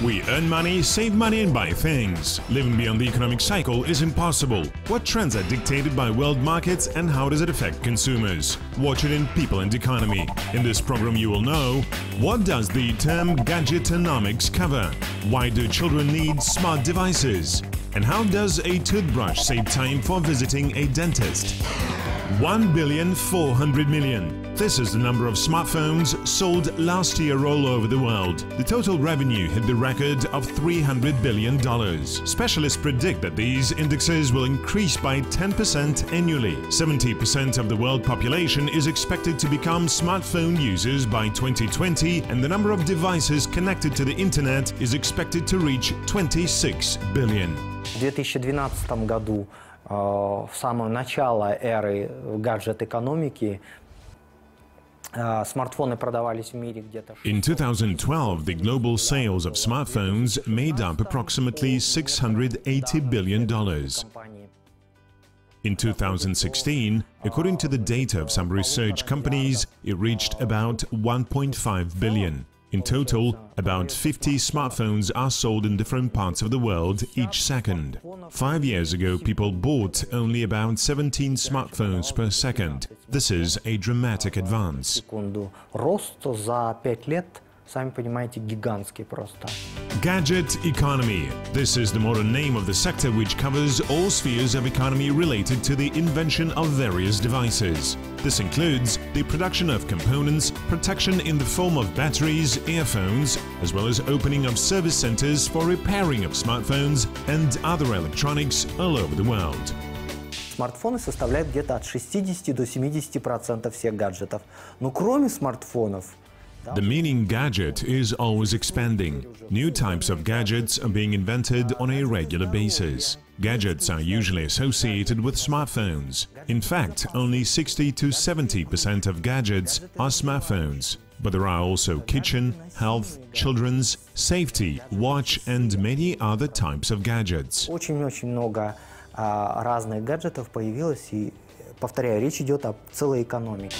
We earn money, save money and buy things. Living beyond the economic cycle is impossible. What trends are dictated by world markets and how does it affect consumers? Watch it in People and Economy. In this program you will know: what does the term gadgetonomics cover? Why do children need smart devices? And how does a toothbrush save time for visiting a dentist? 1,400,000,000. This is the number of smartphones sold last year all over the world. The total revenue hit the record of $300 billion. Specialists predict that these indexes will increase by 10% annually. 70% of the world population is expected to become smartphone users by 2020, and the number of devices connected to the internet is expected to reach 26 billion. В 2012 году, в самое начало эры гаджет-экономики, смартфоны продавались в мире где-то. In 2012, the global sales of smartphones made up approximately $680 billion. In 2016, according to the data of some research companies, it reached about 1.5 billion. In total, about 50 smartphones are sold in different parts of the world each second. 5 years ago, people bought only about 17 smartphones per second. This is a dramatic advance. Рост за 5 лет, сами понимаете, гигантский просто. Gadget economy. This is the modern name of the sector which covers all spheres of economy related to the invention of various devices. This includes the production of components, protection in the form of batteries, earphones, as well as opening of service centers for repairing of smartphones and other electronics all over the world. Смартфоны составляют где-то от 60 до 70% всех гаджетов. Но кроме смартфонов, the meaning gadget is always expanding. New types of gadgets are being invented on a regular basis. Gadgets are usually associated with smartphones. In fact, only 60 to 70% of gadgets are smartphones. But there are also kitchen, health, children's, safety, watch and many other types of gadgets. Очень много разных гаджетов появилось, и, повторяю, речь идет о целой экономике.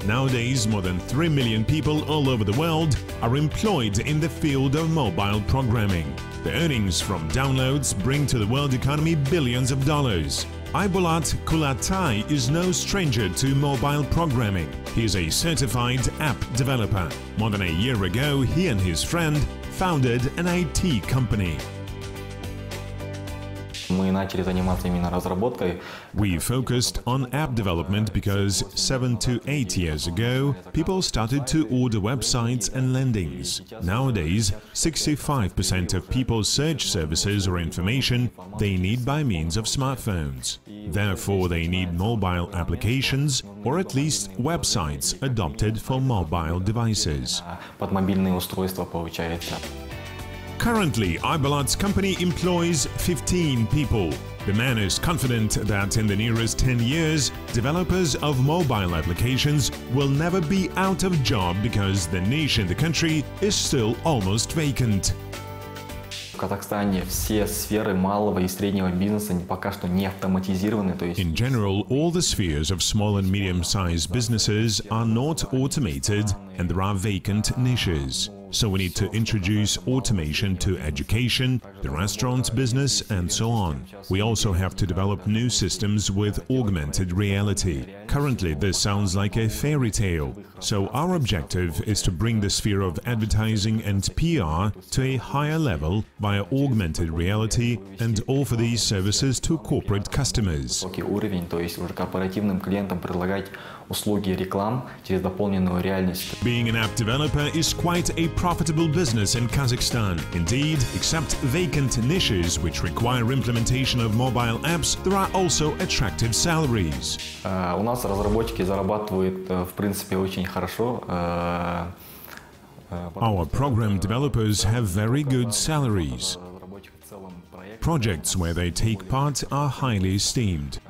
Nowadays, more than 3 million people all over the world are employed in the field of mobile programming. The earnings from downloads bring to the world economy billions of dollars. Aibolat Kulatai is no stranger to mobile programming. He is a certified app developer. More than a year ago, he and his friend founded an IT company. We focused on app development because 7 to 8 years ago, people started to order websites and landings. Nowadays, 65% of people search services or information they need by means of smartphones. Therefore, they need mobile applications or at least websites adopted for mobile devices. Currently, Aibolat's company employs 15 people. The man is confident that in the nearest 10 years, developers of mobile applications will never be out of job because the niche in the country is still almost vacant. In general, all the spheres of small and medium-sized businesses are not automated and there are vacant niches. So we need to introduce automation to education, the restaurant business and so on. We also have to develop new systems with augmented reality. Currently, this sounds like a fairy tale. So our objective is to bring the sphere of advertising and PR to a higher level via augmented reality and offer these services to corporate customers. Being an app developer is quite a profitable business in Kazakhstan. Indeed, except vacant niches which require implementation of mobile apps, there are also attractive salaries. У нас разработчики зарабатывают, в принципе, очень хорошо. Our program developers have very good salaries. Projects where they take part are highly esteemed.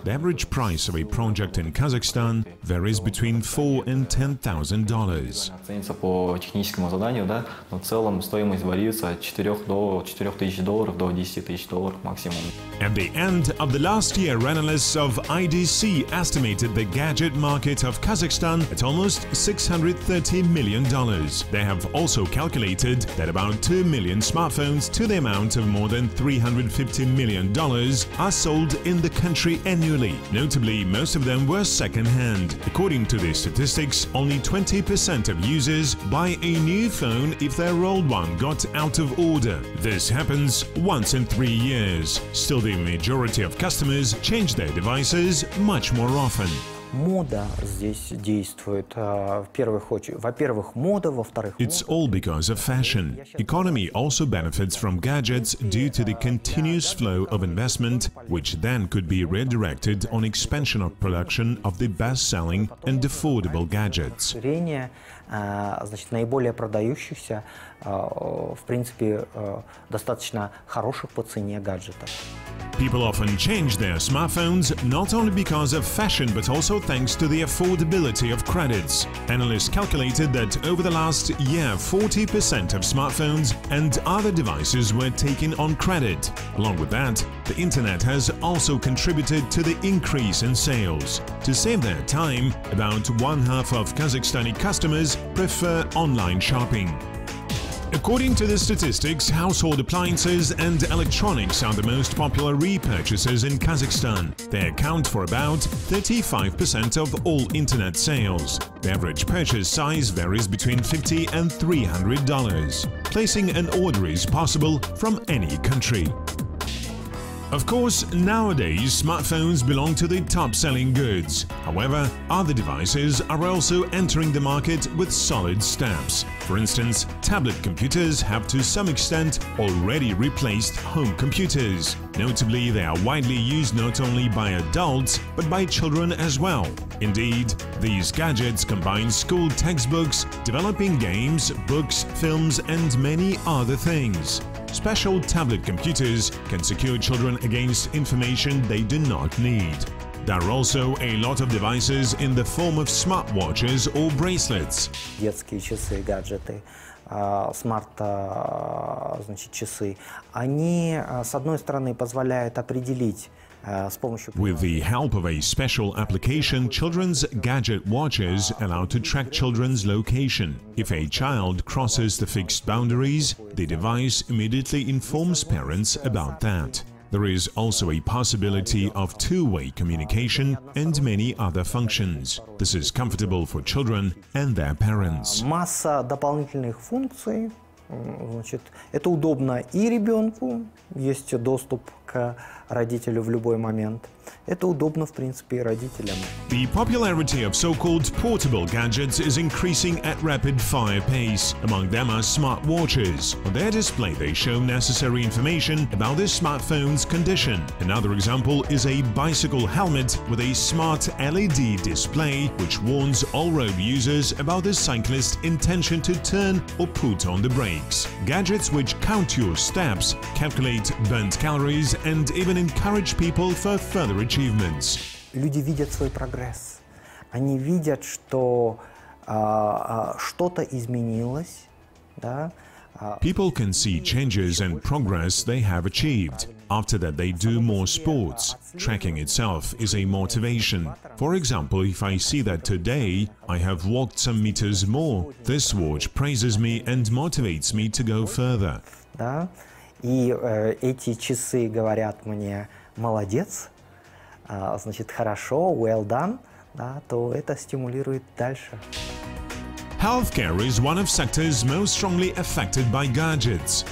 The average price of a project in Kazakhstan varies between $4,000 and $10,000. Ценится по техническому заданию, да, но в целом стоимость варьируется от $4,000 до $1000 до $10 000 максимум. At the end of the last year, analysts of IDC estimated the gadget market of Kazakhstan at almost $630 million. They have also calculated that about 2 million smartphones to the amount of more than $350 million are sold in the country annually. Notably, most of them were second-hand. According to the statistics, only 20% of users buy a new phone if their old one got out of order. This happens once in 3 years. Still, the majority of customers change their devices much more often. Мода здесь действует в первых очередь. Во-первых, мода, во-вторых, It's all because of fashion. Economy also benefits from gadgets due to the continuous flow of investment, which then could be redirected on expansion of production of the best-selling and affordable gadgets. Значит, наиболее продающихся, в принципе, достаточно хороших по цене гаджетов. People often change their smartphones not only because of fashion but also thanks to the affordability of credits. Analysts calculated that over the last year 40% of smartphones and other devices were taken on credit. Along with that, the internet has also contributed to the increase in sales. To save their time, about one-half of Kazakhstani customers prefer online shopping. According to the statistics, household appliances and electronics are the most popular repurchases in Kazakhstan. They account for about 35% of all internet sales. The average purchase size varies between $50 and $300. Placing an order is possible from any country. Of course, nowadays smartphones belong to the top-selling goods. However, other devices are also entering the market with solid steps. For instance, tablet computers have to some extent already replaced home computers. Notably, they are widely used not only by adults but by children as well. Indeed, these gadgets combine school textbooks, developing games, books, films, and many other things. Special tablet computers can secure children against information they do not need. There are also a lot of devices in the form of smartwatches or bracelets. Детские часы, гаджеты, значит, часы, они, с одной стороны, позволяют определить With the help of a special application, children's gadget watches allow to track children's location. If a child crosses the fixed boundaries, the device immediately informs parents about that. There is also a possibility of two-way communication and many other functions. This is comfortable for children and their parents. Масса дополнительных функций. Значит, это удобно и ребенку, есть доступ к родителю в любой момент. Это удобно, в принципе, и родителям. The popularity of so-called portable gadgets is increasing at rapid-fire pace. Among them are smartwatches. On their display, they show necessary information about the smartphone's condition. Another example is a bicycle helmet with a smart LED display which warns all road users about the cyclist's intention to turn or put on the brakes. Gadgets which count your steps, calculate burnt calories, and even encourage people for further achievements. Люди видят свой прогресс. Они видят, что что-то изменилось, да? People can see changes and progress they have achieved. After that, they do more sports. Tracking itself is a motivation. For example, if I see that today I have walked some meters more, this watch praises me and motivates me to go further. Да? И эти часы говорят мне «молодец», значит, хорошо, well done, да, то это стимулирует дальше. Healthcare is one of sectors most strongly affected by gadgets.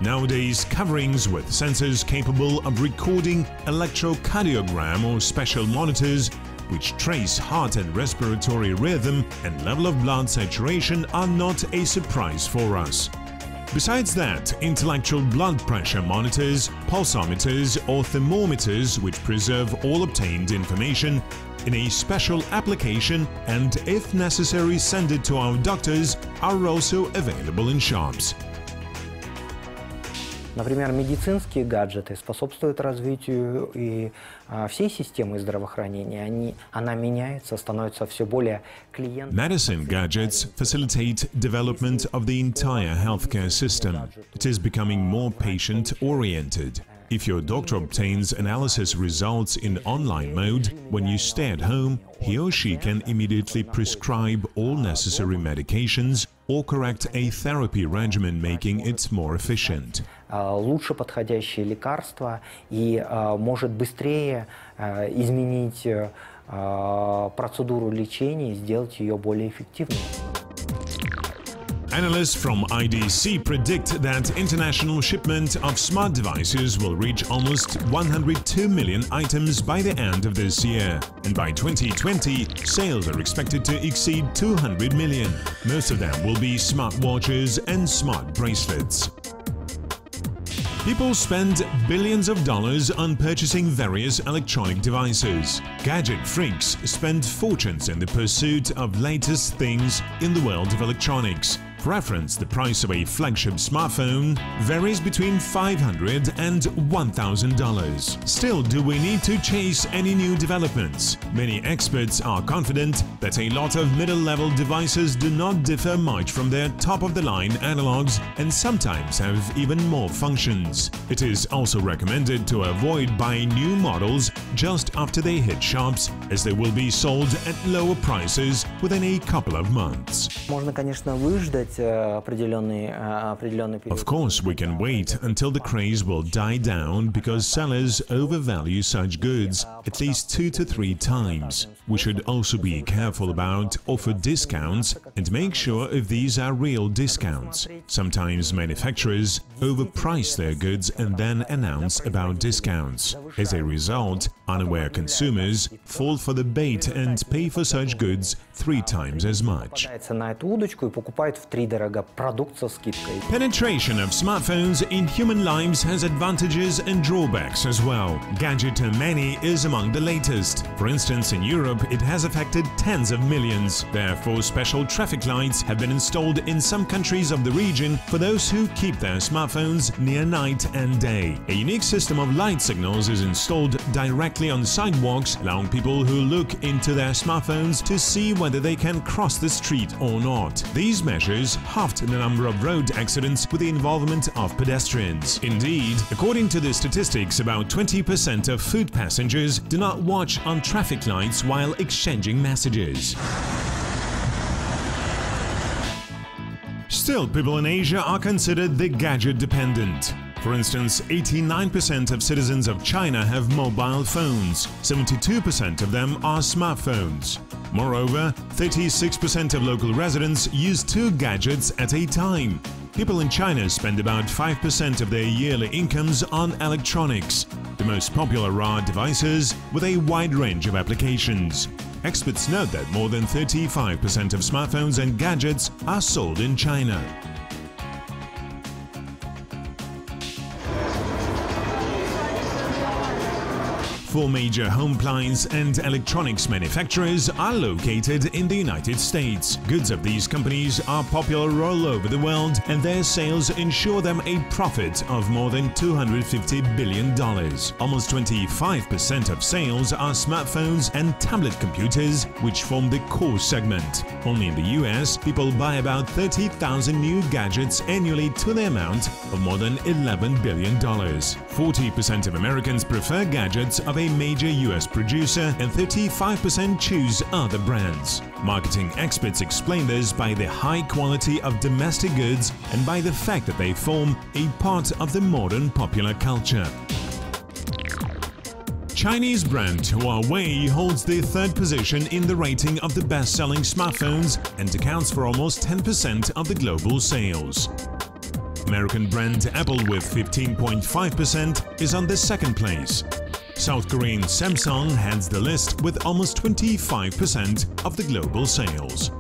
Nowadays, coverings with sensors capable of recording electrocardiogram or special monitors which trace heart and respiratory rhythm and level of blood saturation are not a surprise for us. Besides that, intellectual blood pressure monitors, pulsometers or thermometers which preserve all obtained information in a special application and, if necessary, send it to our doctors are also available in shops. Например, медицинские гаджеты способствуют развитию и всей системы здравоохранения. Она меняется, становится все более клиентом. Medicine gadgets facilitate development of the entire healthcare system. It is becoming more patient-oriented. If your doctor obtains analysis results in online mode, when you stay at home, he or she can immediately prescribe all necessary medications or correct a therapy regimen, making it more efficient. Лучше подходящие лекарства и может быстрее изменить процедуру лечения и сделать ее более эффективной. Analysts from IDC predict that international shipment of smart devices will reach almost 102 million items by the end of this year. And by 2020, sales are expected to exceed 200 million. Most of them will be smartwatches and smart bracelets. People spend billions of dollars on purchasing various electronic devices. Gadget freaks spend fortunes in the pursuit of latest things in the world of electronics. For reference, the price of a flagship smartphone varies between $500 and $1,000. Still, do we need to chase any new developments? Many experts are confident that a lot of middle-level devices do not differ much from their top-of-the-line analogs and sometimes have even more functions. It is also recommended to avoid buying new models just after they hit shops, as they will be sold at lower prices within a couple of months. Можно, конечно, выждать определенный период. Of course, we can wait until the craze will die down because sellers overvalue such goods at least 2 to 3 times. We should also be careful about offer discounts and make sure if these are real discounts. Sometimes manufacturers overprice their goods and then announce about discounts. As a result, unaware consumers fall for the bait and pay for such goods 3 times as much. На эту удочку и покупают втридорога продукт со скидкой. Penetration of smartphones in human lives has advantages and drawbacks as well. Gadgetomania is among the latest. For instance, in Europe, it has affected tens of millions. Therefore, special traffic lights have been installed in some countries of the region for those who keep their smartphones near night and day. A unique system of light signals is installed directly on sidewalks, allowing people who look into their smartphones to see whether they can cross the street or not. These measures halved the number of road accidents with the involvement of pedestrians. Indeed, according to the statistics, about 20% of foot passengers do not watch on traffic lights while exchanging messages. Still, people in Asia are considered the gadget dependent. For instance, 89% of citizens of China have mobile phones, 72% of them are smartphones. Moreover, 36% of local residents use 2 gadgets at a time. People in China spend about 5% of their yearly incomes on electronics. The most popular are devices with a wide range of applications. Experts note that more than 35% of smartphones and gadgets are sold in China. 4 major home appliance and electronics manufacturers are located in the United States. Goods of these companies are popular all over the world, and their sales ensure them a profit of more than $250 billion. Almost 25% of sales are smartphones and tablet computers, which form the core segment. Only in the US, people buy about 30,000 new gadgets annually to the amount of more than $11 billion. 40% of Americans prefer gadgets of a major US producer, and 35% choose other brands. Marketing experts explain this by the high quality of domestic goods and by the fact that they form a part of the modern popular culture. Chinese brand Huawei holds the 3rd position in the rating of the best-selling smartphones and accounts for almost 10% of the global sales. American brand Apple with 15.5% is on the 2nd place. South Korean Samsung heads the list with almost 25% of the global sales.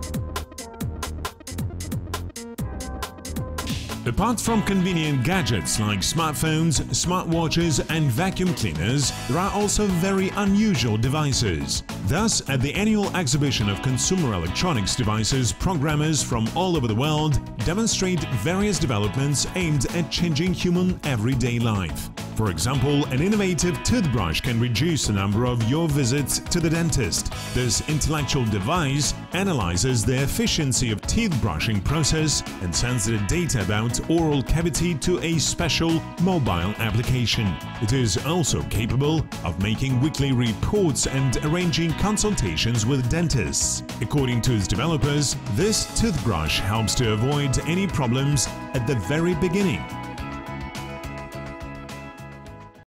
Apart from convenient gadgets like smartphones, smartwatches and vacuum cleaners, there are also very unusual devices. Thus, at the annual exhibition of consumer electronics devices, programmers from all over the world demonstrate various developments aimed at changing human everyday life. For example, an innovative toothbrush can reduce the number of your visits to the dentist. This intellectual device analyzes the efficiency of teeth brushing process and sends the data about oral cavity to a special mobile application. It is also capable of making weekly reports and arranging consultations with dentists. According to its developers, this toothbrush helps to avoid any problems at the very beginning.